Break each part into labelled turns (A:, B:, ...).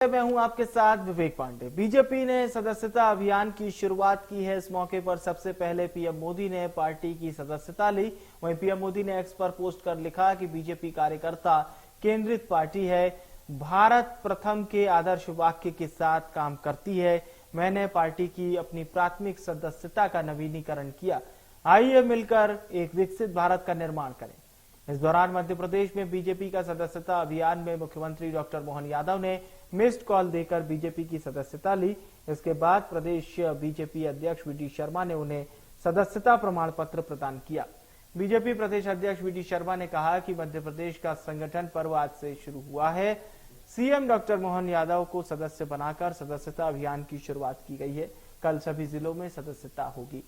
A: मैं हूं आपके साथ विवेक पांडे। बीजेपी ने सदस्यता अभियान की शुरुआत की है। इस मौके पर सबसे पहले पीएम मोदी ने पार्टी की सदस्यता ली। वहीं पीएम मोदी ने एक्स पर पोस्ट कर लिखा कि बीजेपी कार्यकर्ता केंद्रित पार्टी है, भारत प्रथम के आदर्श वाक्य के साथ काम करती है। मैंने पार्टी की अपनी प्राथमिक सदस्यता का नवीनीकरण किया। आइए मिलकर एक विकसित भारत का निर्माण करें। इस दौरान मध्य प्रदेश में बीजेपी का सदस्यता अभियान में मुख्यमंत्री डॉक्टर मोहन यादव ने मिस्ड कॉल देकर बीजेपी की सदस्यता ली। इसके बाद प्रदेश बीजेपी अध्यक्ष वी डी शर्मा ने उन्हें सदस्यता प्रमाण पत्र प्रदान किया। बीजेपी प्रदेश अध्यक्ष वी डी शर्मा ने कहा कि मध्य प्रदेश का संगठन पर्व आज से शुरू हुआ है। सीएम डॉक्टर मोहन यादव को सदस्य बनाकर सदस्यता अभियान की शुरुआत की गई है। कल सभी जिलों में सदस्यता होगी।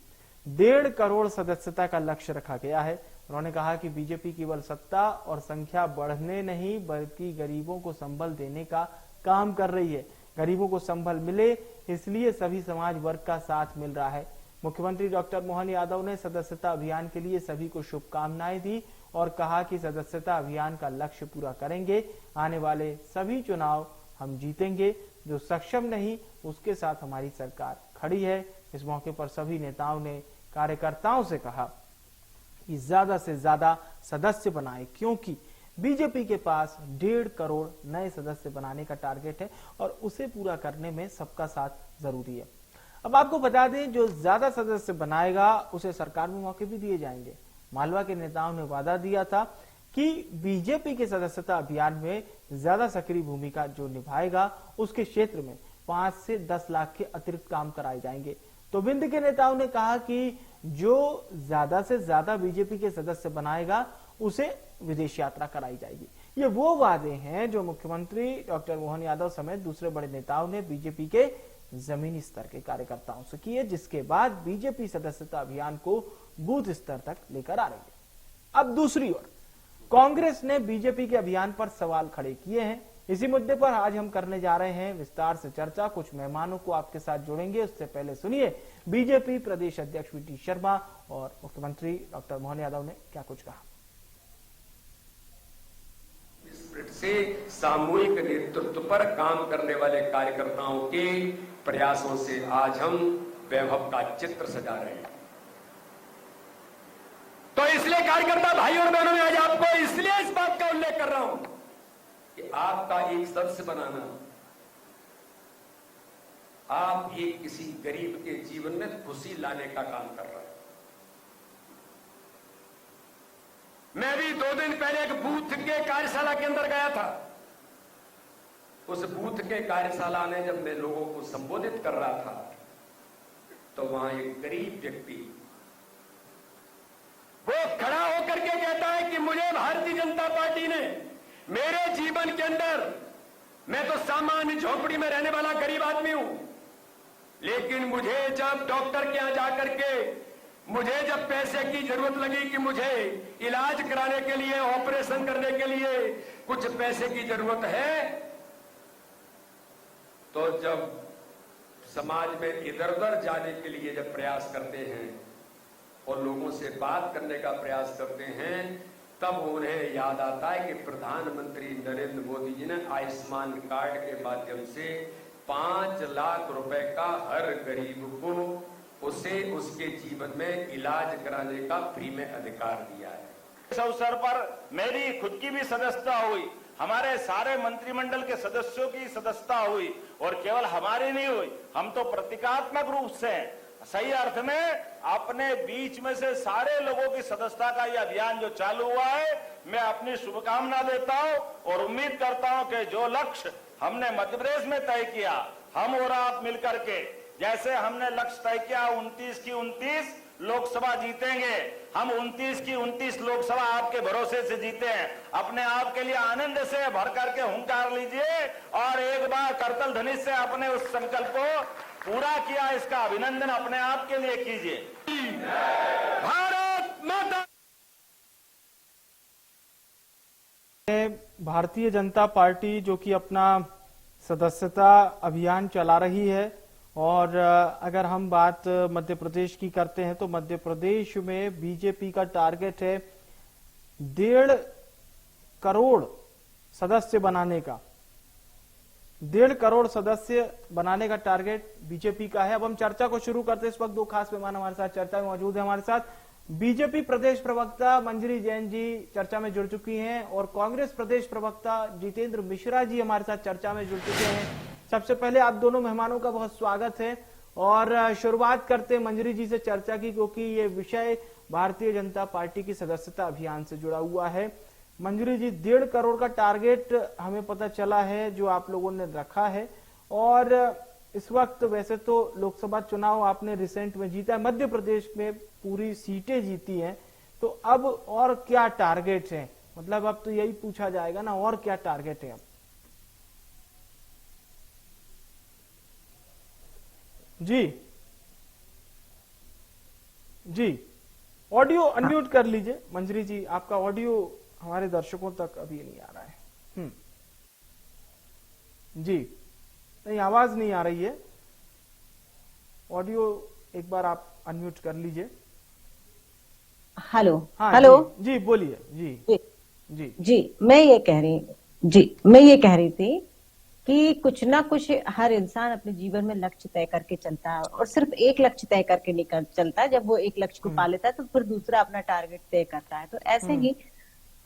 A: 1.5 करोड़ सदस्यता का लक्ष्य रखा गया है। उन्होंने कहा कि बीजेपी केवल सत्ता और संख्या बढ़ने नहीं बल्कि गरीबों को संबल देने का काम कर रही है। गरीबों को संबल मिले इसलिए सभी समाज वर्ग का साथ मिल रहा है। मुख्यमंत्री डॉक्टर मोहन यादव ने सदस्यता अभियान के लिए सभी को शुभकामनाएं दी और कहा कि सदस्यता अभियान का लक्ष्य पूरा करेंगे। आने वाले सभी चुनाव हम जीतेंगे। जो सक्षम नहीं उसके साथ हमारी सरकार खड़ी है। इस मौके पर सभी नेताओं ने कार्यकर्ताओं से कहा कि ज्यादा से ज्यादा सदस्य बनाएं, क्योंकि बीजेपी के पास 1.5 करोड़ नए सदस्य बनाने का टारगेट है और उसे पूरा करने में सबका साथ जरूरी है। अब आपको बता दें, जो ज्यादा सदस्य बनाएगा उसे सरकार में मौके भी दिए जाएंगे। मालवा के नेताओं ने वादा दिया था कि बीजेपी के सदस्यता अभियान में ज्यादा सक्रिय भूमिका जो निभाएगा उसके क्षेत्र में 5 से 10 लाख के अतिरिक्त काम कराए जाएंगे। तो बिंद के नेताओं ने कहा कि जो ज्यादा से ज्यादा बीजेपी के सदस्य बनाएगा उसे विदेश यात्रा कराई जाएगी। ये वो वादे हैं जो मुख्यमंत्री डॉक्टर मोहन यादव समेत दूसरे बड़े नेताओं ने बीजेपी के जमीनी स्तर के कार्यकर्ताओं से किए, जिसके बाद बीजेपी सदस्यता अभियान को बूथ स्तर तक लेकर आ रही है। अब दूसरी ओर कांग्रेस ने बीजेपी के अभियान पर सवाल खड़े किए हैं। इसी मुद्दे पर आज हम करने जा रहे हैं विस्तार से चर्चा। कुछ मेहमानों को आपके साथ जोड़ेंगे। उससे पहले सुनिए बीजेपी प्रदेश अध्यक्ष वी डी शर्मा और मुख्यमंत्री डॉक्टर मोहन यादव ने क्या कुछ कहा।
B: से सामूहिक नेतृत्व पर काम करने वाले कार्यकर्ताओं के प्रयासों से आज हम वैभव का चित्र सजा रहे हैं। तो इसलिए कार्यकर्ता भाई और बहनों, आज आपको इसलिए इस बात का उल्लेख कर रहा हूं कि आपका एक सदस्य बनाना, आप एक किसी गरीब के जीवन में खुशी लाने का काम कर रहे हैं। मैं भी 2 दिन पहले एक बूथ के कार्यशाला के अंदर गया था। उस बूथ के कार्यशाला में जब मैं लोगों को संबोधित कर रहा था तो वहां एक गरीब व्यक्ति वो खड़ा होकर के कहता है कि मुझे भारतीय जनता पार्टी ने मेरे जीवन के अंदर, मैं तो सामान्य झोपड़ी में रहने वाला गरीब आदमी हूं, लेकिन मुझे जब डॉक्टर के यहां जाकर के मुझे जब पैसे की जरूरत लगी कि मुझे इलाज कराने के लिए, ऑपरेशन करने के लिए कुछ पैसे की जरूरत है, तो जब समाज में इधर उधर जाने के लिए जब प्रयास करते हैं और लोगों से बात करने का प्रयास करते हैं, तब उन्हें याद आता है कि प्रधानमंत्री नरेंद्र मोदी जी ने आयुष्मान कार्ड के माध्यम से 5 लाख रुपए का हर गरीब को उसे उसके जीवन में इलाज कराने का फ्री में अधिकार दिया है।
C: इस अवसर पर मेरी खुद की भी सदस्यता हुई, हमारे सारे मंत्रिमंडल के सदस्यों की सदस्यता हुई और केवल हमारी नहीं हुई, हम तो प्रतीकात्मक रूप से सही अर्थ में अपने बीच में से सारे लोगों की सदस्यता का यह अभियान जो चालू हुआ है, मैं अपनी शुभकामना देता हूं और उम्मीद करता हूं कि जो लक्ष्य हमने मध्य प्रदेश में तय किया, हम और आप मिलकर के, जैसे हमने लक्ष्य तय किया 29 की 29 लोकसभा जीतेंगे, हम 29 की 29 लोकसभा आपके भरोसे से जीते हैं। अपने आप के लिए आनंद से भर करके हुंकार लीजिए और एक बार करतल ध्वनि से अपने उस संकल्प को पूरा किया, इसका अभिनंदन अपने आप के लिए कीजिए। भारत माता।
A: भारतीय जनता पार्टी जो कि अपना सदस्यता अभियान चला रही है, और अगर हम बात मध्य प्रदेश की करते हैं तो मध्य प्रदेश में बीजेपी का टारगेट है 1.5 करोड़ सदस्य बनाने का। 1.5 करोड़ सदस्य बनाने का टारगेट बीजेपी का है। अब हम चर्चा को शुरू करते हैं। इस वक्त दो खास मेहमान हमारे साथ चर्चा में मौजूद है। हमारे साथ बीजेपी प्रदेश प्रवक्ता मंजरी जैन जी चर्चा में जुड़ चुकी हैं और कांग्रेस प्रदेश प्रवक्ता जितेंद्र मिश्रा जी हमारे साथ चर्चा में जुड़ चुके हैं। सबसे पहले आप दोनों मेहमानों का बहुत स्वागत है और शुरुआत करते हैं मंजरी जी से चर्चा की, क्योंकि ये विषय भारतीय जनता पार्टी की सदस्यता अभियान से जुड़ा हुआ है। मंजरी जी, 1.5 करोड़ का टारगेट हमें पता चला है जो आप लोगों ने रखा है, और इस वक्त वैसे तो लोकसभा चुनाव आपने रिसेंट में जीता है, मध्य प्रदेश में पूरी सीटें जीती हैं, तो अब और क्या टारगेट है? मतलब अब तो यही पूछा जाएगा ना, और क्या टारगेट है अब? जी ऑडियो अनम्यूट कर लीजिए मंजरी जी, आपका ऑडियो हमारे दर्शकों तक अभी नहीं आ रहा है। जी नहीं, आवाज नहीं आ रही है। ऑडियो एक बार आप अनम्यूट कर लीजिए।
D: हेलो।
A: हाँ
D: हेलो
A: जी बोलिए। जी जी
D: जी मैं ये कह रही थी कि कुछ ना कुछ हर इंसान अपने जीवन में लक्ष्य तय करके चलता है, और सिर्फ एक लक्ष्य तय करके नहीं चलता। जब वो एक लक्ष्य को पा लेता है तो फिर दूसरा अपना टारगेट तय करता है। तो ऐसे ही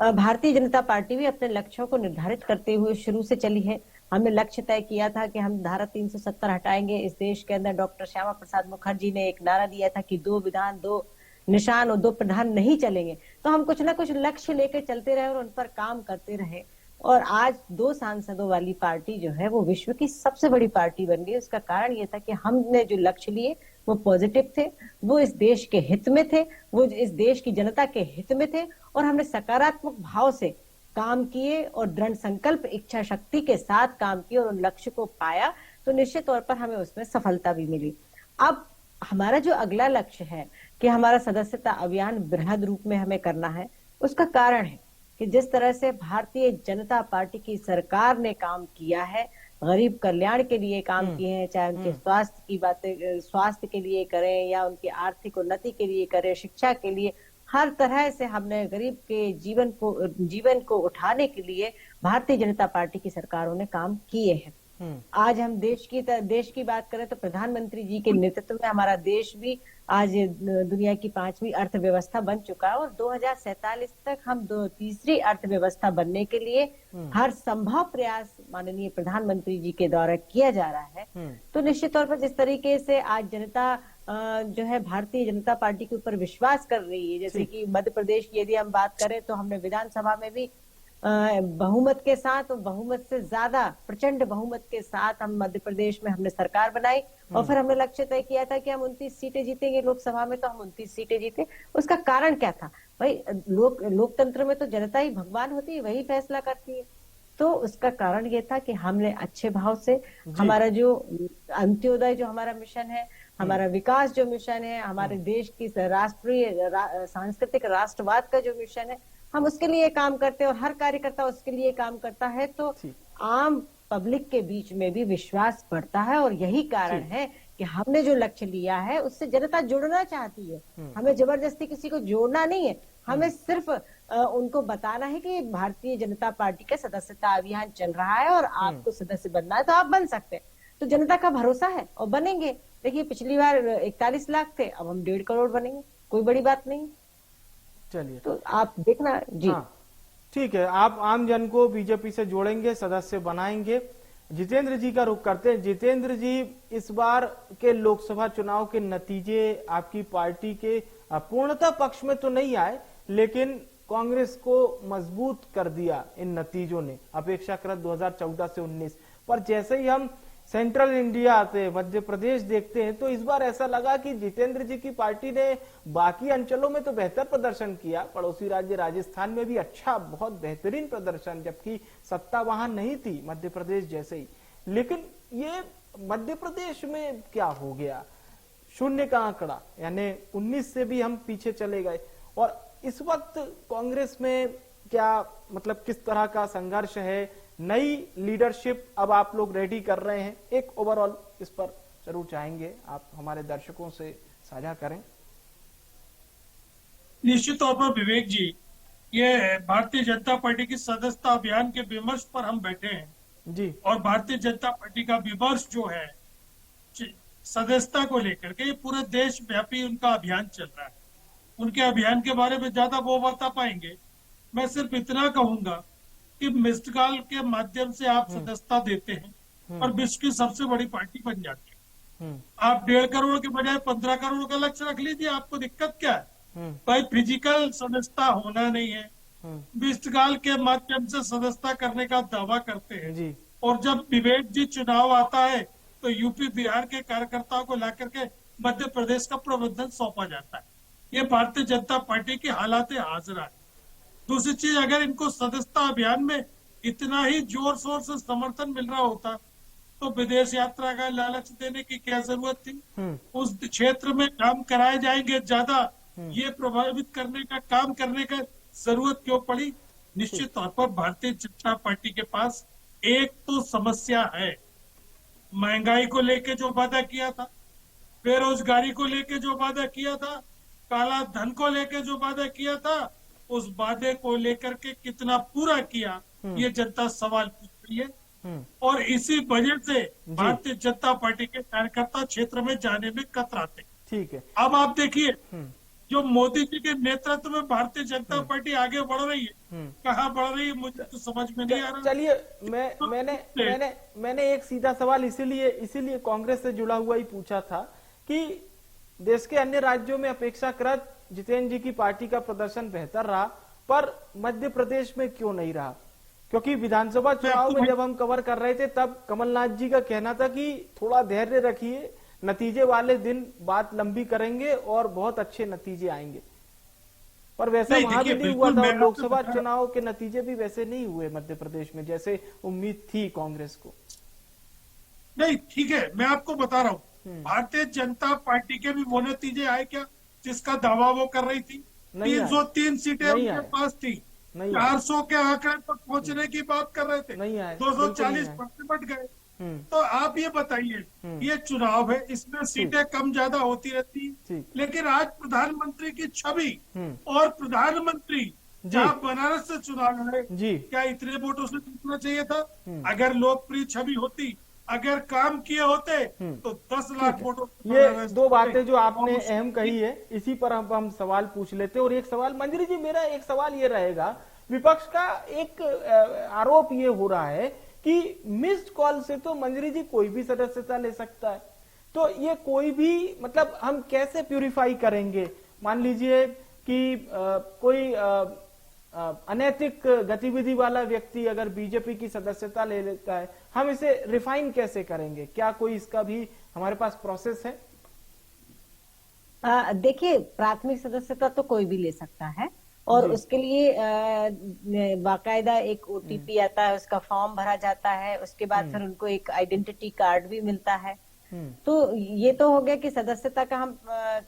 D: भारतीय जनता पार्टी भी अपने लक्ष्यों को निर्धारित करते हुए शुरू से चली है। हमने लक्ष्य तय किया था कि हम धारा 370 हटाएंगे इस देश के अंदर। डॉक्टर श्यामा प्रसाद मुखर्जी ने एक नारा दिया था कि 2 विधान 2 निशान और 2 प्रधान नहीं चलेंगे। तो हम कुछ ना कुछ लक्ष्य लेके चलते रहे और उन पर काम करते रहे, और आज 2 सांसदों वाली पार्टी जो है वो विश्व की सबसे बड़ी पार्टी बन गई। उसका कारण ये था कि हमने जो लक्ष्य लिए वो पॉजिटिव थे, वो इस देश के हित में थे, वो इस देश की जनता के हित में थे, और हमने सकारात्मक भाव से काम किए और दृढ़ संकल्प इच्छा शक्ति के साथ काम किए और उन लक्ष्य को पाया। तो निश्चित तौर पर हमें उसमें सफलता भी मिली। अब हमारा जो अगला लक्ष्य है कि हमारा सदस्यता अभियान बृहद रूप में हमें करना है, उसका कारण है कि जिस तरह से भारतीय जनता पार्टी की सरकार ने काम किया है, गरीब कल्याण के लिए काम किए हैं, चाहे उनके स्वास्थ्य की बातें, स्वास्थ्य के लिए करें या उनकी आर्थिक उन्नति के लिए करें, शिक्षा के लिए, हर तरह से हमने गरीब के जीवन को उठाने के लिए भारतीय जनता पार्टी की सरकारों ने काम किए हैं। आज हम देश की बात करें तो प्रधानमंत्री जी के नेतृत्व में हमारा देश भी आज दुनिया की 5वीं अर्थव्यवस्था बन चुका है, और 2047 तक हम तीसरी अर्थव्यवस्था बनने के लिए हर संभव प्रयास माननीय प्रधानमंत्री जी के द्वारा किया जा रहा है। तो निश्चित तौर पर जिस तरीके से आज जनता जो है भारतीय जनता पार्टी के ऊपर विश्वास कर रही है, जैसे कि मध्य प्रदेश की यदि हम बात करें तो हमने विधानसभा में भी बहुमत के साथ, और बहुमत से ज्यादा प्रचंड बहुमत के साथ हम मध्य प्रदेश में हमने सरकार बनाई, और फिर हमने लक्ष्य तय किया था कि हम 29 सीटें जीतेंगे लोकसभा में, तो हम 29 सीटें जीते। उसका कारण क्या था भाई? लोकतंत्र में तो जनता ही भगवान होती है, वही फैसला करती है। तो उसका कारण ये था कि हमने अच्छे भाव से हमारा जो अंत्योदय जो हमारा मिशन है, हमारा विकास जो मिशन है, हमारे देश की राष्ट्रीय सांस्कृतिक राष्ट्रवाद का जो मिशन है, हम उसके लिए काम करते हैं और हर कार्यकर्ता उसके लिए काम करता है, तो आम पब्लिक के बीच में भी विश्वास बढ़ता है। और यही कारण है कि हमने जो लक्ष्य लिया है उससे जनता जुड़ना चाहती है। हमें जबरदस्ती किसी को जोड़ना नहीं है, हमें सिर्फ उनको बताना है कि भारतीय जनता पार्टी का सदस्यता अभियान चल रहा है और आपको सदस्य बनना है तो आप बन सकते हैं। तो जनता का भरोसा है और बनेंगे। देखिए पिछली बार 41 लाख थे, अब हम 1.5 करोड़ बनेंगे, कोई बड़ी बात नहीं।
A: चलिए
D: तो आप देखना जी।
A: हाँ, ठीक है, आप आम जन को बीजेपी से जोड़ेंगे, सदस्य बनाएंगे। जितेंद्र जी का रुख करते हैं। जितेंद्र जी, इस बार के लोकसभा चुनाव के नतीजे आपकी पार्टी के पूर्णतः पक्ष में तो नहीं आए, लेकिन कांग्रेस को मजबूत कर दिया इन नतीजों ने अपेक्षाकृत 2014 से 19। पर जैसे ही हम सेंट्रल इंडिया आते, मध्य प्रदेश देखते हैं, तो इस बार ऐसा लगा कि जितेंद्र जी की पार्टी ने बाकी अंचलों में तो बेहतर प्रदर्शन किया, पड़ोसी राज्य राजस्थान में भी अच्छा, बहुत बेहतरीन प्रदर्शन, जबकि सत्ता वहां नहीं थी मध्य प्रदेश जैसे ही। लेकिन ये मध्य प्रदेश में क्या हो गया? शून्य का आंकड़ा, यानी 19 से भी हम पीछे चले गए। और इस वक्त कांग्रेस में क्या मतलब किस तरह का संघर्ष है? नई लीडरशिप अब आप लोग रेडी कर रहे हैं, एक ओवरऑल इस पर जरूर चाहेंगे आप हमारे दर्शकों से साझा करें।
E: निश्चित तौर पर विवेक जी, ये भारतीय जनता पार्टी की सदस्यता अभियान के विमर्श पर हम बैठे हैं।
A: जी
E: और भारतीय जनता पार्टी का विमर्श जो है सदस्यता को लेकर के, ये पूरे देश व्यापी उनका अभियान चल रहा है। उनके अभियान के बारे में ज्यादा वो बता पाएंगे। मैं सिर्फ इतना कहूंगा कि मिस्ड कॉल के माध्यम से आप सदस्यता देते हैं और विश्व की सबसे बड़ी पार्टी बन जाती है। आप 1.5 करोड़ के बजाय 15 करोड़ का लक्ष्य रख लीजिए, आपको दिक्कत क्या है? भाई फिजिकल सदस्यता होना नहीं है, मिस्ड कॉल के माध्यम से सदस्यता करने का दावा करते हैं
A: जी
E: और जब विवेक जी चुनाव आता है तो यूपी बिहार के कार्यकर्ताओं को ला करके मध्य प्रदेश का प्रबंधन सौंपा जाता है। ये भारतीय जनता पार्टी की हालात हाजिर है। दूसरी चीज, अगर इनको सदस्यता अभियान में इतना ही जोर शोर से समर्थन मिल रहा होता तो विदेश यात्रा का लालच देने की क्या जरूरत थी? उस क्षेत्र में काम कराए जाएंगे ज्यादा, ये प्रभावित करने का काम करने का जरूरत क्यों पड़ी? निश्चित तौर पर भारतीय जनता पार्टी के पास एक तो समस्या है, महंगाई को लेके जो वादा किया था, बेरोजगारी को लेके जो वादा किया था, काला धन को लेके जो वादा किया था, उस वादे को लेकर के कितना पूरा किया, ये जनता सवाल पूछ रही है। और इसी वजह से भारतीय जनता पार्टी के कार्यकर्ता क्षेत्र में जाने में कतराते।
A: ठीक है।
E: अब आप देखिए, जो मोदी जी के नेतृत्व में भारतीय जनता पार्टी आगे बढ़ रही है, कहाँ बढ़ रही है मुझे तो समझ में नहीं आ रहा।
A: चलिए, मैंने एक सीधा सवाल इसीलिए कांग्रेस से जुड़ा हुआ ही पूछा था कि देश के अन्य राज्यों में अपेक्षाकृत जितेंद्र जी की पार्टी का प्रदर्शन बेहतर रहा, पर मध्य प्रदेश में क्यों नहीं रहा? क्योंकि विधानसभा चुनाव में जब हम कवर कर रहे थे तब कमलनाथ जी का कहना था कि थोड़ा धैर्य रखिए, नतीजे वाले दिन बात लंबी करेंगे और बहुत अच्छे नतीजे आएंगे, पर वैसा वहां भी नहीं हुआ था। लोकसभा चुनाव के नतीजे भी वैसे नहीं हुए मध्य प्रदेश में जैसे उम्मीद थी कांग्रेस को।
E: नहीं, ठीक है, मैं आपको बता रहा हूँ, भारतीय जनता पार्टी के भी वो नतीजे आए क्या जिसका दावा वो कर रही थी? 303 सीटें उनके पास थी, 400 के आंकड़े तक पहुंचने की बात कर रहे थे, 240 बढ़ गए। तो आप ये बताइए, ये चुनाव है, इसमें सीटें कम ज्यादा होती रहती है, लेकिन आज प्रधानमंत्री की छवि और प्रधानमंत्री जहाँ बनारस से चुनाव है, क्या इतने वोटों से जीतना चाहिए था? अगर लोकप्रिय छवि होती, अगर काम किए होते तो 10 लाख वोटों।
A: ये दो बातें जो आपने अहम कही है, इसी पर हम सवाल पूछ लेते हैं। और एक सवाल मंजरी जी, मेरा एक सवाल ये रहेगा, विपक्ष का एक आरोप ये हो रहा है कि मिस्ड कॉल से तो मंजरी जी कोई भी सदस्यता ले सकता है, तो ये कोई भी मतलब हम कैसे प्यूरिफाई करेंगे? मान लीजिए कि कोई अनैतिक गतिविधि वाला व्यक्ति अगर बीजेपी की सदस्यता ले लेता है, हम इसे रिफाइन कैसे करेंगे? क्या कोई इसका भी हमारे पास प्रोसेस है?
D: देखिए, प्राथमिक सदस्यता तो कोई भी ले सकता है और उसके लिए बाकायदा एक ओटीपी आता है, उसका फॉर्म भरा जाता है, उसके बाद फिर उनको एक आइडेंटिटी कार्ड भी मिलता है। तो ये तो हो गया कि सदस्यता का हम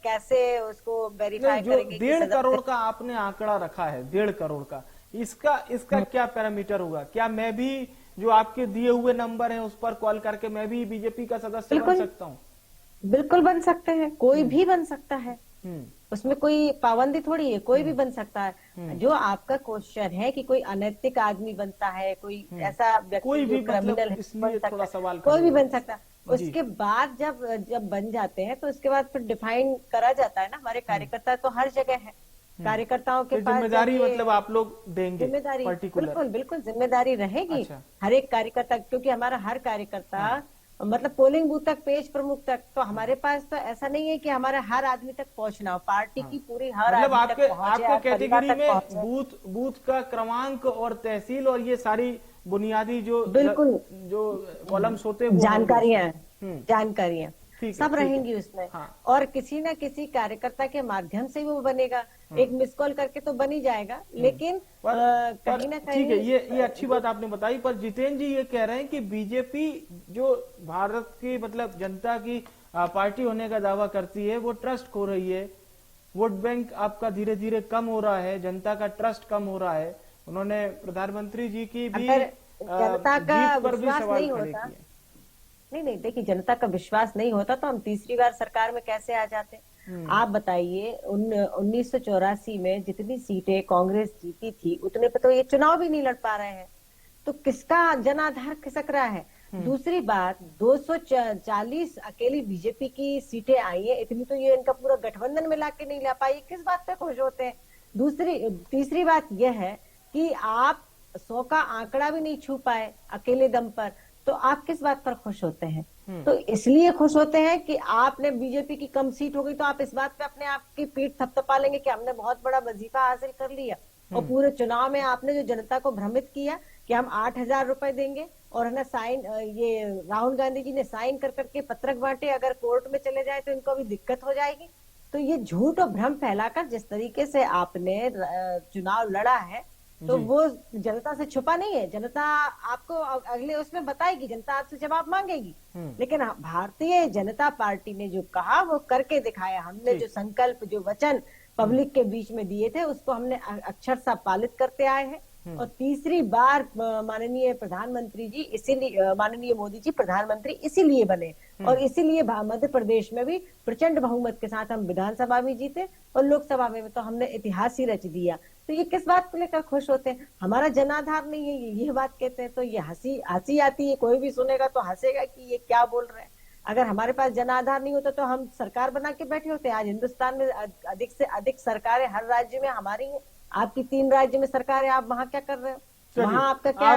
D: कैसे उसको वेरीफाई करेंगे।
A: 1.5 करोड़ का आपने आंकड़ा रखा है, 1.5 करोड़ का, इसका क्या पैरामीटर होगा? क्या मैं भी जो आपके दिए हुए नंबर है उस पर कॉल करके मैं भी बीजेपी का सदस्य बन सकता हूँ?
D: बिल्कुल बन सकते हैं, कोई भी बन सकता है, उसमें कोई पाबंदी थोड़ी है, कोई भी बन सकता है। जो आपका क्वेश्चन है कि कोई अनैतिक आदमी बनता है, कोई ऐसा व्यक्ति जो क्रिमिनल है, कोई भी बन सकता है। उसके बाद जब बन जाते हैं तो उसके बाद फिर डिफाइन करा जाता है ना, हमारे कार्यकर्ता तो हर जगह है, कार्यकर्ताओं के पास
A: जिम्मेदारी मतलब आप लोग देंगे?
D: जिम्मेदारी बिल्कुल जिम्मेदारी रहेगी। अच्छा। हर एक कार्यकर्ता, क्योंकि हमारा हर कार्यकर्ता मतलब पोलिंग बूथ तक, पेज प्रमुख तक, तो हमारे पास तो ऐसा नहीं है कि हमारे हर आदमी तक पहुंचना हो, पार्टी की पूरी हर
A: मतलब
D: आदमी तक पहुंचे,
A: आपके कैटेगरी में बूथ का क्रमांक और तहसील और ये सारी बुनियादी जो कॉलम्स होते हैं,
D: जानकारियां सब रहेंगी उसमें। हाँ। और किसी न किसी कार्यकर्ता के माध्यम से वो बनेगा। एक मिस कॉल करके तो बन ही जाएगा, लेकिन कहीं ना कहीं
A: ठीक है, ये अच्छी बात आपने बताई। पर जितेंद्र जी ये कह रहे हैं कि बीजेपी जो भारत की मतलब जनता की पार्टी होने का दावा करती है, वो ट्रस्ट खो रही है, वोट बैंक आपका धीरे धीरे कम हो रहा है, जनता का ट्रस्ट कम हो रहा है। उन्होंने प्रधानमंत्री जी की भी
D: जनता का विश्वास नहीं होता, नहीं देखिए, जनता का विश्वास नहीं होता तो हम तीसरी बार सरकार में कैसे आ जाते? आप बताइए, 1984 में जितनी सीटें कांग्रेस जीती थी उतने पे तो ये चुनाव भी नहीं लड़ पा रहे हैं। तो किसका जनाधार खिसक रहा है? दूसरी बात, 240 अकेली बीजेपी की सीटें आई है, इतनी तो ये इनका पूरा गठबंधन मिला के नहीं ला पाई, किस बात पे खुश होते हैं? तीसरी बात यह है कि आप 100 का आंकड़ा भी नहीं छू पाए अकेले दम पर, तो आप किस बात पर खुश होते हैं? तो इसलिए खुश होते हैं कि आपने बीजेपी की कम सीट हो गई तो आप इस बात पे अपने आप की पीठ थपथपा लेंगे कि हमने बहुत बड़ा वजीफा हासिल कर लिया। और पूरे चुनाव में आपने जो जनता को भ्रमित किया कि हम 8,000 रुपए देंगे, और है ना साइन, ये राहुल गांधी जी ने साइन कर करके पत्रक बांटे, अगर कोर्ट में चले जाए तो इनको भी दिक्कत हो जाएगी। तो ये झूठ और भ्रम फैलाकर जिस तरीके से आपने चुनाव लड़ा है, तो वो जनता से छुपा नहीं है। जनता आपको अगले उसमें बताएगी, जनता आपसे जवाब मांगेगी। लेकिन भारतीय जनता पार्टी ने जो कहा वो करके दिखाया। हमने जो संकल्प, जो वचन पब्लिक के बीच में दिए थे, उसको हमने अक्षरशः पालित करते आए हैं। और तीसरी बार माननीय प्रधानमंत्री जी, इसीलिए माननीय मोदी जी प्रधानमंत्री इसीलिए बने, और इसीलिए मध्य प्रदेश में भी प्रचंड बहुमत के साथ हम विधानसभा में जीते, और लोकसभा में तो हमने इतिहास ही रच दिया। तो ये किस बात को लेकर खुश होते हैं? हमारा जनाधार नहीं है, ये बात कहते हैं, तो ये हंसी आती है। कोई भी सुनेगा तो हंसेगा कि ये क्या बोल रहे हैं। अगर हमारे पास जनाधार नहीं होता तो हम सरकार बना के बैठे होते। आज हिंदुस्तान में अधिक से अधिक सरकारें हर राज्य में हमारी है। आपकी 3 राज्य में सरकार है, आप वहाँ क्या कर रहे हो? वहाँ आपका क्या?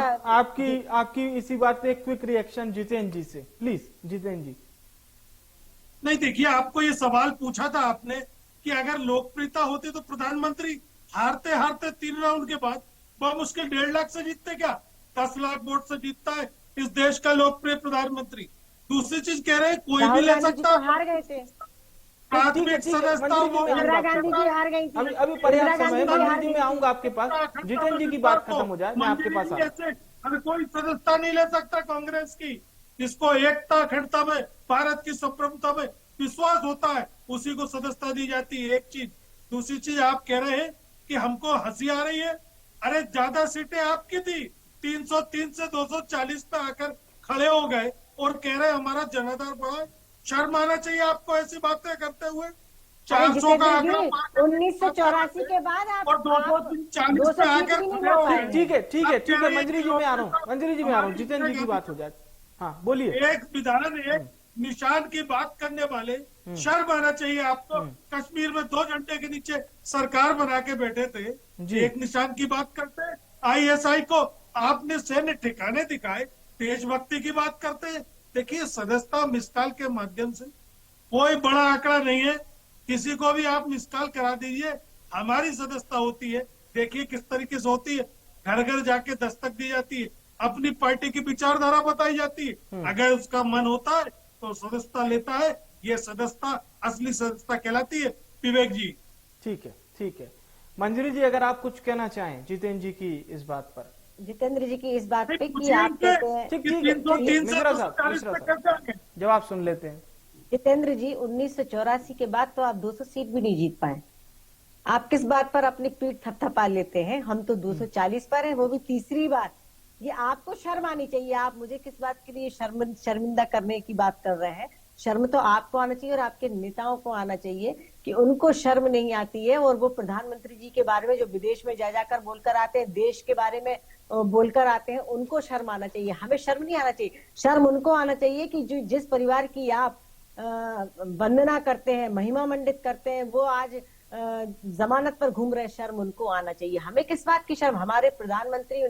A: आपकी इसी बात पे एक क्विक रिएक्शन जितेंद्र जी से, प्लीज जितेंद्र जी।
E: नहीं, देखिए, आपको ये सवाल पूछा था आपने कि अगर लोकप्रियता होती तो प्रधानमंत्री हारते हारते 3 राउंड के बाद बमुश्किल 1.5 लाख से जीतते क्या? 10 लाख वोट से जीतता है इस देश का लोकप्रिय प्रधानमंत्री। दूसरी चीज कह रहे हैं कोई भी ले सकता,
D: हार गए थे।
E: प्राथमिक सदस्यता वो
D: इंदिरा गांधी जी हार गई थी।
A: अभी पर्याप्त समय है, मंजरी जी मैं आऊंगा आपके पास। जितेंद्र जी की बात खत्म हो जाए, मैं आपके पास आऊंगा।
E: हर कोई सदस्यता नहीं ले सकता कांग्रेस की। जिसको एकता अखंडता में, भारत की संप्रभुता में विश्वास होता है, उसी को सदस्यता दी जाती है। एक चीज। दूसरी चीज, आप कह रहे हैं कि हमको हंसी आ रही है। अरे ज्यादा सीटें आपकी थी, 303 से 240 पे आकर खड़े हो गए और कह रहे हमारा जनाधार बढ़ा। शर्म आना चाहिए आपको ऐसी बातें करते हुए। 400 का आंकड़ा
D: 1984 के बाद आप
E: और 240 पे आकर खड़े हो गए।
A: ठीक है, मंजरी जी में आ रहा हूँ, जितेंद्र जी की बात हो जाए। हाँ बोलिए।
E: एक विधान, एक निशान की बात करने वाले, शर्म आना चाहिए आपको। कश्मीर में 2 घंटे के नीचे सरकार बना के बैठे थे, एक निशान की बात करते हैं। ISI को आपने सैन्य ठिकाने दिखाए, देशभक्ति की बात करते हैं। देखिए, सदस्यता मिसकॉल के माध्यम से कोई बड़ा आंकड़ा नहीं है, किसी को भी आप मिसकॉल करा दीजिए, हमारी सदस्यता होती है। देखिए किस तरीके से होती है, घर घर जाके दस्तक दी जाती है, अपनी पार्टी की विचारधारा बताई जाती है। अगर उसका मन होता है तो सदस्यता लेता है। ये सदस्यता असली सदस्यता कहलाती है। विवेक जी।
A: ठीक है। मंजरी जी, अगर आप कुछ कहना चाहें जितेंद्र जी की इस बात पर।
D: जितेंद्र जी की इस बात पे कि आप कहते हैं,
A: मिश्रा साहब जवाब सुन लेते हैं।
D: जितेंद्र जी, 1984 के बाद तो आप 200 सीट भी नहीं जीत पाए। आप किस बात पर अपनी पीठ थपथपा लेते हैं? हम तो 240 पर हैं, वो भी तीसरी बार। ये आपको शर्म आनी चाहिए। आप मुझे किस बात के लिए शर्मिंदा करने की बात कर रहे हैं? शर्म तो आपको आना चाहिए और आपके नेताओं को आना चाहिए कि उनको शर्म नहीं आती है। और वो प्रधानमंत्री जी के बारे में जो विदेश में जा जाकर बोलकर आते हैं, देश के बारे में बोलकर आते हैं, उनको शर्म आना चाहिए। हमें शर्म नहीं आना चाहिए। शर्म उनको आना चाहिए कि जो जिस परिवार की आप वंदना करते हैं, महिमा मंडित करते हैं, वो आज जमानत पर घूम रहे। शर्म उनको आना चाहिए। हमें किस बात की शर्म? हमारे प्रधानमंत्री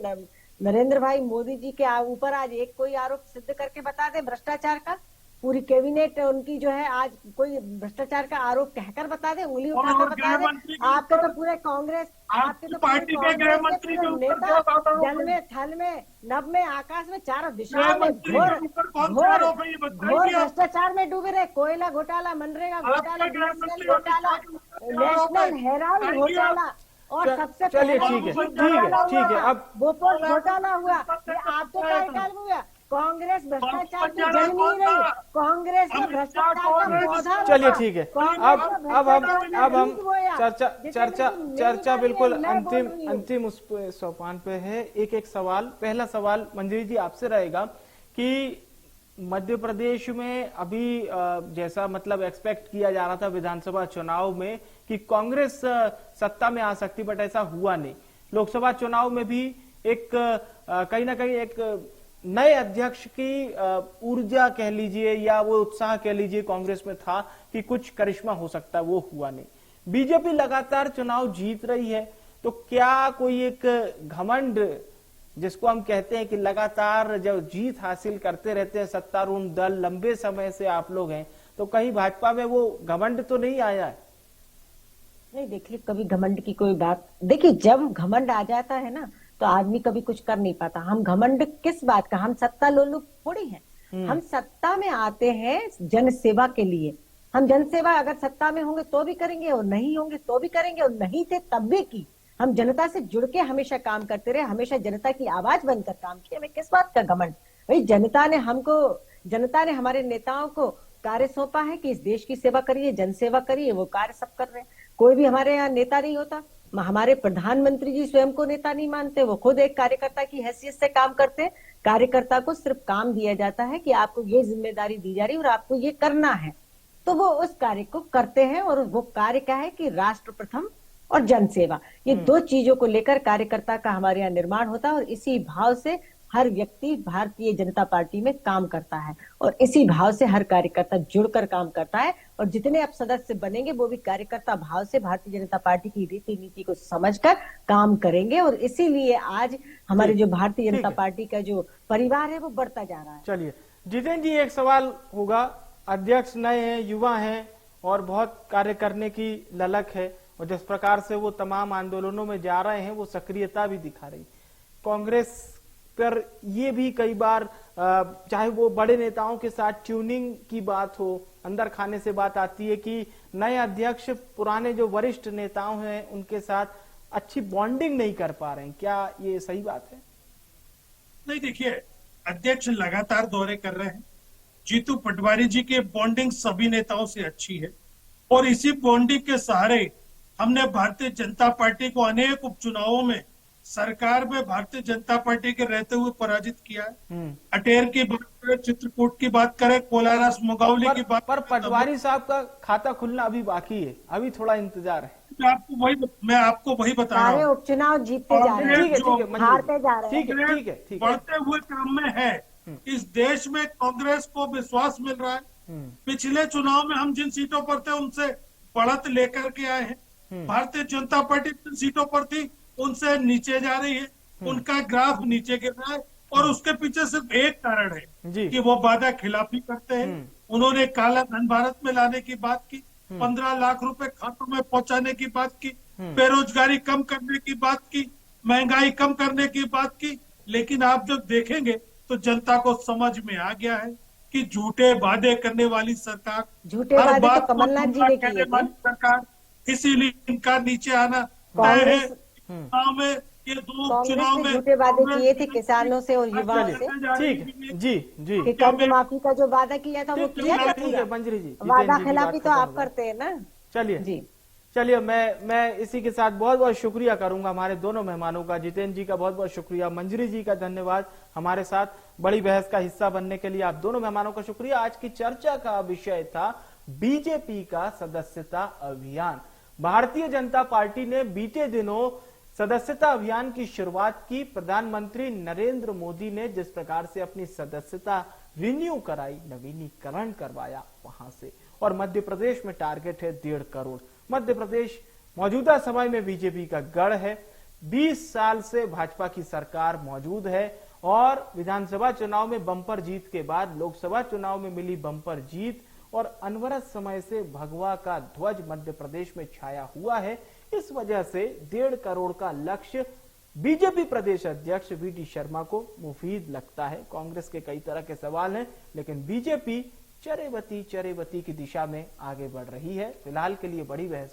D: नरेंद्र भाई मोदी जी के ऊपर आज एक कोई आरोप सिद्ध करके बता दे भ्रष्टाचार का। पूरी कैबिनेट उनकी जो है, आज कोई भ्रष्टाचार का आरोप कहकर बता दे, उंगली उठाकर बता दे। आपके तो पूरे कांग्रेस, आपके तो
E: पार्टी के गृह मंत्री के
D: नेता जल में, थल में, नभ में, आकाश में, चारों दिशाओं में घोर भ्रष्टाचार में डूबे रहे। कोयला घोटाला, मनरेगा घोटाला, घोटाला, नेशनल हेराल्ड घोटाला, और सबसे
A: चलिए ठीक है। अब
D: बोफोर्स घोटाला हुआ, ये आपके कार्यकाल में हुआ। कांग्रेस भ्रष्टाचार की जन्म ही नहीं, कांग्रेस में भ्रष्टाचार का पौधा।
A: चलिए ठीक है। अब हम चर्चा बिल्कुल अंतिम उस सोपान पे है। एक सवाल, पहला सवाल मंजरी जी आपसे रहेगा कि मध्य प्रदेश में अभी जैसा मतलब एक्सपेक्ट किया जा रहा था विधानसभा चुनाव में कि कांग्रेस सत्ता में आ सकती, बट ऐसा हुआ नहीं। लोकसभा चुनाव में भी एक कहीं ना कहीं एक नए अध्यक्ष की ऊर्जा कह लीजिए या वो उत्साह कह लीजिए कांग्रेस में था कि कुछ करिश्मा हो सकता है, वो हुआ नहीं। बीजेपी लगातार चुनाव जीत रही है, तो क्या कोई एक घमंड जिसको हम कहते हैं कि लगातार जब जीत हासिल करते रहते हैं सत्तारूढ़ दल, लंबे समय से आप लोग हैं, तो कहीं भाजपा में वो घमंड तो नहीं आया है?
D: नहीं, देखिए कभी घमंड की कोई बात, देखिए जब घमंड आ जाता है ना तो आदमी कभी कुछ कर नहीं पाता। हम घमंड किस बात का, हम सत्ता लोलुप थोड़ी हैं। हम सत्ता में आते हैं जन सेवा के लिए। हम जनसेवा अगर सत्ता में होंगे तो भी करेंगे और नहीं होंगे तो भी करेंगे, और नहीं थे तब भी की। हम जनता से जुड़ के हमेशा काम करते रहे, हमेशा जनता की आवाज बनकर काम किया। हमें किस बात का घमंड? भाई जनता ने हमारे नेताओं को कार्य सौंपा है कि इस देश की सेवा करिए, जनसेवा करिए, वो कार्य सब कर रहे हैं। कोई भी हमारे यहाँ नेता नहीं होता। हमारे प्रधानमंत्री जी स्वयं को नेता नहीं मानते, वो खुद एक कार्यकर्ता की हैसियत से काम करते हैं। कार्यकर्ता को सिर्फ काम दिया जाता है कि आपको ये जिम्मेदारी दी जा रही है और आपको ये करना है, तो वो उस कार्य को करते हैं। और वो कार्य क्या है कि राष्ट्र प्रथम और जनसेवा, ये दो चीजों को लेकर कार्यकर्ता का हमारे यहाँ निर्माण होता है। और इसी भाव से हर व्यक्ति भारतीय जनता पार्टी में काम करता है और इसी भाव से हर कार्यकर्ता जुड़कर काम करता है। और जितने अब सदस्य बनेंगे वो भी कार्यकर्ता भाव से भारतीय जनता पार्टी की रीति नीति को समझकर काम करेंगे। और इसीलिए आज हमारे जो भारतीय जनता पार्टी का जो परिवार है वो बढ़ता जा रहा है।
A: चलिए जितेंद्र जी, एक सवाल होगा। अध्यक्ष नए हैं, युवा हैं और बहुत कार्य करने की ललक है, और जिस प्रकार से वो तमाम आंदोलनों में जा रहे हैं वो सक्रियता भी दिखा रही। कांग्रेस पर ये भी कई बार चाहे वो बड़े नेताओं के साथ ट्यूनिंग की बात हो, अंदर खाने से बात आती है कि नए अध्यक्ष पुराने जो वरिष्ठ नेताओं हैं उनके साथ अच्छी बॉन्डिंग नहीं कर पा रहे हैं। क्या ये सही बात है?
E: नहीं, देखिए अध्यक्ष लगातार दौरे कर रहे हैं। जीतू पटवारी जी की बॉन्डिंग सभी नेताओं से अच्छी है और इसी बॉन्डिंग के सहारे हमने भारतीय जनता पार्टी को अनेक उपचुनावों में सरकार में भारतीय जनता पार्टी के रहते हुए पराजित किया है। अटेर की बात करें, चित्रकूट की बात करें, कोलारस मुगावली की बात
A: पर पटवारी साहब का खाता खुलना अभी बाकी है, अभी थोड़ा इंतजार है।
E: मैं आपको वही बता रहा
D: सारे
E: हूँ।
D: उपचुनाव जीतते जा रहे हैं, हारते जा रहे हैं।
A: ठीक है।
E: बढ़ते हुए क्रम में है। इस देश में कांग्रेस को विश्वास मिल रहा है। पिछले चुनाव में हम जिन सीटों पर थे उनसे बढ़त लेकर के आए हैं। भारतीय जनता पार्टी जिन सीटों पर थी उनसे नीचे जा रही है, उनका ग्राफ नीचे गिर रहा है। और उसके पीछे सिर्फ एक कारण है कि वो वादा खिलाफी करते हैं। उन्होंने काला धन भारत में लाने की बात की, 15 लाख रुपए खातों में पहुंचाने की बात की, बेरोजगारी कम करने की बात की, महंगाई कम करने की बात की। लेकिन आप जब देखेंगे तो जनता को समझ में आ गया है कि झूठे वादे करने वाली सरकार,
D: झूठे वादे तो कमलनाथ जी ने किए थे।
E: सरकार, इसीलिए इनका नीचे आना तय है। चुनाव में ये दो चुनाव में
D: झूठे वादे किए थे किसानों से और युवाओं से।
A: ठीक है जी
D: कि कर्ज माफी का जो वादा किया था वो किया था।
A: ठीक है मंजरी जी,
D: वादा खिलाफी तो आप करते हैं ना।
A: चलिए
D: जी,
A: चलिए मैं इसी के साथ बहुत बहुत शुक्रिया करूंगा हमारे दोनों मेहमानों का। जितेंद्र जी का बहुत बहुत शुक्रिया, मंजरी जी का धन्यवाद हमारे साथ बड़ी बहस का हिस्सा बनने के लिए। आप दोनों मेहमानों का शुक्रिया। आज की चर्चा का विषय था बीजेपी का सदस्यता अभियान। भारतीय जनता पार्टी ने बीते दिनों सदस्यता अभियान की शुरुआत की। प्रधानमंत्री नरेंद्र मोदी ने जिस प्रकार से अपनी सदस्यता रिन्यू कराई, नवीनीकरण करवाया वहां से, और मध्य प्रदेश में टारगेट है 1.5 करोड़। मध्य प्रदेश मौजूदा समय में बीजेपी का गढ़ है। 20 साल से भाजपा की सरकार मौजूद है और विधानसभा चुनाव में बम्पर जीत के बाद लोकसभा चुनाव में मिली बम्पर जीत और अनवरत समय से भगवा का ध्वज मध्य प्रदेश में छाया हुआ है। इस वजह से 1.5 करोड़ का लक्ष्य बीजेपी प्रदेश अध्यक्ष वी.डी. शर्मा को मुफीद लगता है। कांग्रेस के कई तरह के सवाल हैं, लेकिन बीजेपी चरेबती की दिशा में आगे बढ़ रही है। फिलहाल के लिए बड़ी बहस